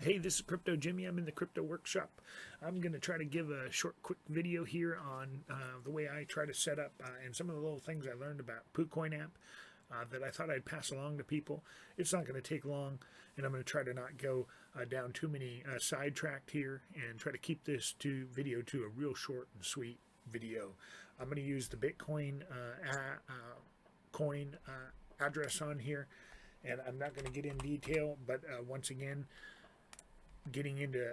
Hey, this is Crypto Jimmy. I'm in the crypto workshop. I'm going to try to give a short, quick video here on the way I try to set up and some of the little things I learned about PooCoin.app that I thought I'd pass along to people. It's not going to take long, and I'm going to try to not go down too many sidetracked here and try to keep this video to a real short and sweet video. I'm going to use the Bitcoin coin address on here, and I'm not going to get in detail, but once again, getting into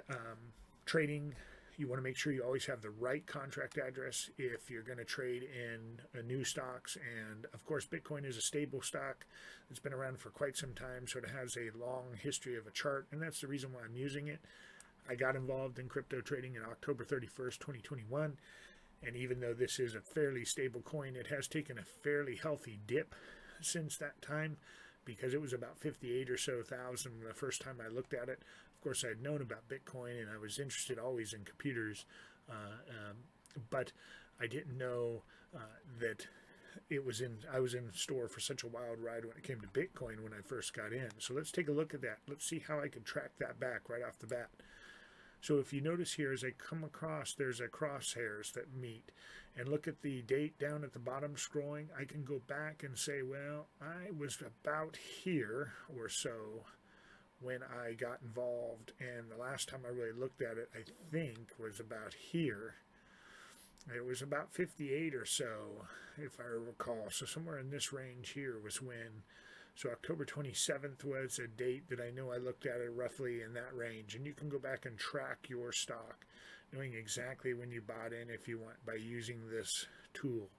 trading, you want to make sure you always have the right contract address if you're going to trade in new stocks. And of course, Bitcoin is a stable stock. It's been around for quite some time, so it has a long history of a chart, and that's the reason why I'm using it. I got involved in crypto trading in October 31st, 2021, and even though this is a fairly stable coin, it has taken a fairly healthy dip since that time, because it was about 58 or so thousand the first time I looked at it. Of course, I had known about Bitcoin, and I was interested always in computers, but I didn't know that I was in store for such a wild ride when it came to Bitcoin when I first got in. So let's take a look at that. Let's see how I could track that back right off the bat. So if you notice here, as I come across, there's a crosshairs that meet. And look at the date down at the bottom scrolling. I can go back and say, well, I was about here or so when I got involved. And the last time I really looked at it, I think, was about here. It was about 58 or so, if I recall. So somewhere in this range here was when. So October 27th was a date that I know I looked at it roughly in that range. And you can go back and track your stock, knowing exactly when you bought in if you want, by using this tool.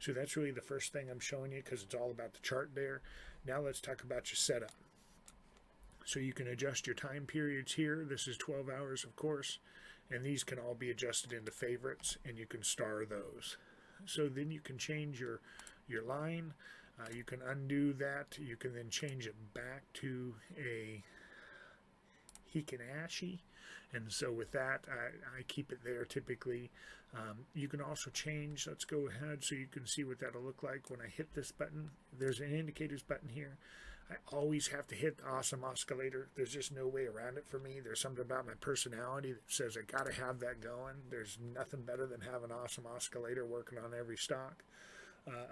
So that's really the first thing I'm showing you, because it's all about the chart there. Now let's talk about your setup. So you can adjust your time periods here. This is 12 hours, of course, and these can all be adjusted into favorites, and you can star those. So then you can change your line. You can undo that. You can then change it back to a Hikinashi. And so with that, I keep it there typically. You can also change. Let's go ahead so you can see what that'll look like when I hit this button. There's an indicators button here. I always have to hit the awesome oscillator. There's just no way around it for me. There's something about my personality that says I got to have that going. There's nothing better than having an awesome oscillator working on every stock.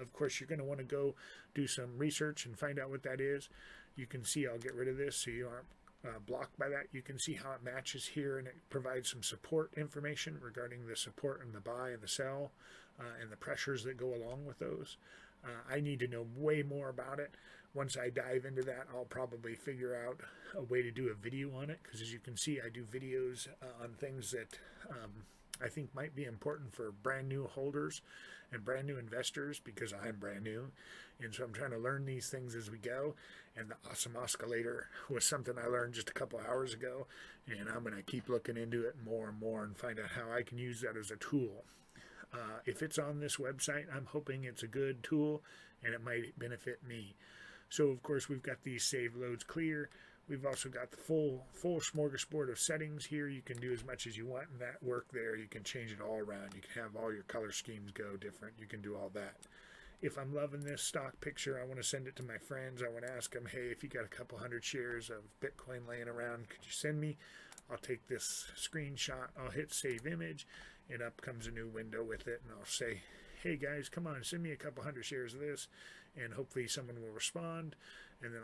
Of course, you're going to want to go do some research and find out what that is. You can see, I'll get rid of this so you aren't blocked by that. You can see how it matches here, and it provides some support information regarding the support and the buy and the sell and the pressures that go along with those. I need to know way more about it. Once I dive into that, I'll probably figure out a way to do a video on it, because as you can see, I do videos on things that I think might be important for brand new holders and brand new investors, because I'm brand new, and so I'm trying to learn these things as we go. And the awesome oscillator was something I learned just a couple hours ago, and I'm going to keep looking into it more and more and find out how I can use that as a tool. If it's on this website, I'm hoping it's a good tool and it might benefit me. So of course we've got these save loads clear. We've also got the full smorgasbord of settings here. You can do as much as you want in that work there. You can change it all around. You can have all your color schemes go different. You can do all that. If I'm loving this stock picture, I want to send it to my friends. I want to ask them, hey, if you got a couple hundred shares of Bitcoin laying around, could you send me? I'll take this screenshot. I'll hit save image, and up comes a new window with it, and I'll say, hey guys, come on, send me a couple hundred shares of this, and hopefully someone will respond, and then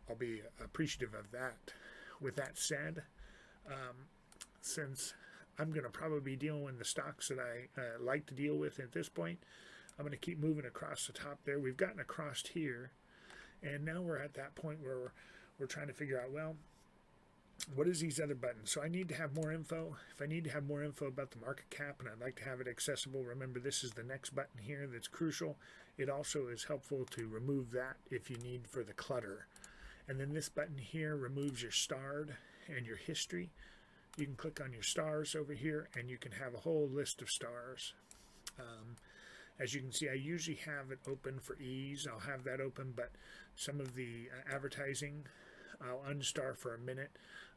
I'll be appreciative of that. With that said, since I'm going to probably be dealing with the stocks that I like to deal with at this point, I'm going to keep moving across the top there. We've gotten across here, and now we're at that point where we're trying to figure out, well, what is these other buttons? So I need to have more info. If I need to have more info about the market cap and I'd like to have it accessible, remember this is the next button here that's crucial. It also is helpful to remove that if you need for the clutter. And then this button here removes your starred and your history. You can click on your stars over here and you can have a whole list of stars. As you can see, I usually have it open for ease. I'll have that open, but some of the advertising, I'll unstar for a minute.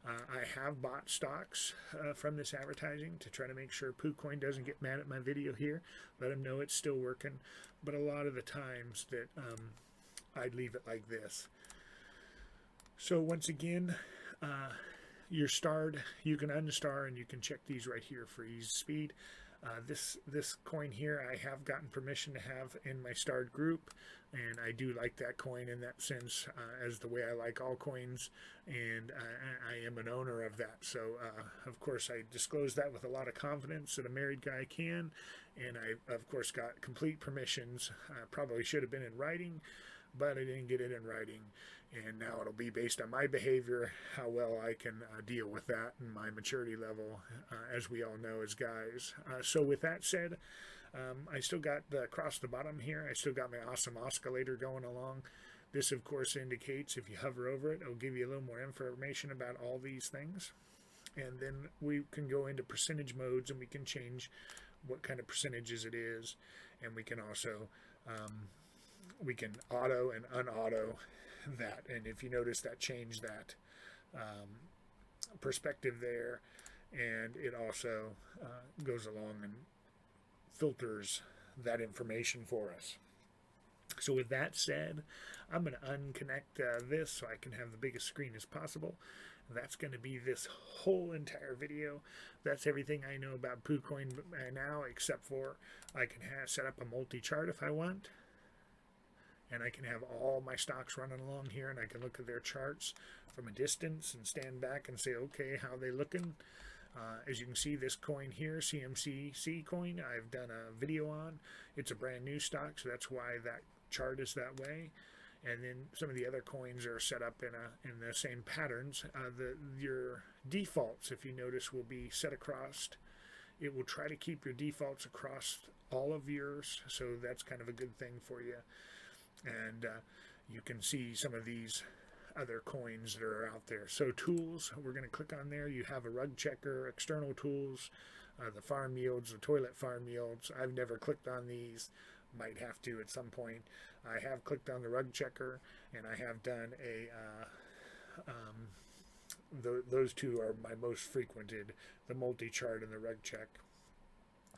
I have bought stocks from this advertising to try to make sure PooCoin doesn't get mad at my video here. Let them know it's still working. But a lot of the times that I'd leave it like this. So once again, you're starred, you can unstar, and you can check these right here for ease speed. This coin here I have gotten permission to have in my starred group, and I do like that coin in that sense, as the way I like all coins, and I am an owner of that. So of course I disclose that with a lot of confidence that a married guy can, and I of course got complete permissions. Probably should have been in writing, but I didn't get it in writing, and now it'll be based on my behavior, how well I can deal with that, and my maturity level, as we all know as guys. So with that said, I still got across the bottom here, I still got my awesome oscillator going along. This of course indicates, if you hover over it, it'll give you a little more information about all these things. And then we can go into percentage modes, and we can change what kind of percentages it is, and we can also we can auto and unauto that. And if you notice, that changed that perspective there, and it also goes along and filters that information for us. So with that said, I'm going to unconnect this so I can have the biggest screen as possible. That's going to be this whole entire video. That's everything I know about PooCoin now, except for I can set up a multi-chart if I want. And I can have all my stocks running along here, and I can look at their charts from a distance and stand back and say, okay, how are they looking? As you can see, this coin here, CMCC coin, I've done a video on. It's a brand new stock, so that's why that chart is that way. And then some of the other coins are set up in the same patterns. Your defaults, if you notice, will be set across. It will try to keep your defaults across all of yours, so that's kind of a good thing for you. And you can see some of these other coins that are out there. So tools, we're going to click on there. You have a rug checker, external tools, the farm yields, the toilet farm yields. I've never clicked on these, might have to at some point. I have clicked on the rug checker, and I have done those two are my most frequented, the multi-chart and the rug check.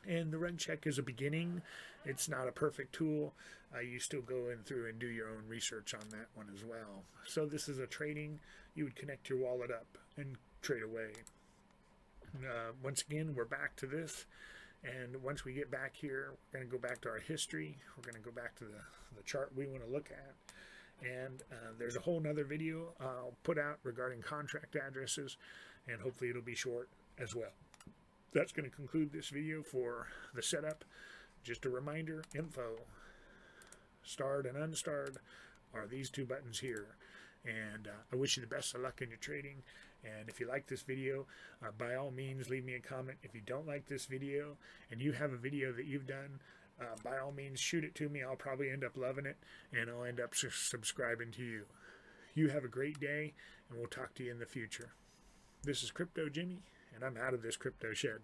And the rug check is a beginning. It's not a perfect tool. You still go in through and do your own research on that one as well. So this is a trading. You would connect your wallet up and trade away. Once again, we're back to this. And once we get back here, we're going to go back to our history. We're going to go back to the chart we want to look at. And there's a whole nother video I'll put out regarding contract addresses, and hopefully it'll be short as well. That's going to conclude this video for the setup. Just a reminder, info, starred and unstarred are these two buttons here. And I wish you the best of luck in your trading. And if you like this video, by all means, leave me a comment. If you don't like this video and you have a video that you've done, by all means, shoot it to me. I'll probably end up loving it, and I'll end up subscribing to you. You have a great day, and we'll talk to you in the future. This is Crypto Jimmy, and I'm out of this crypto shed.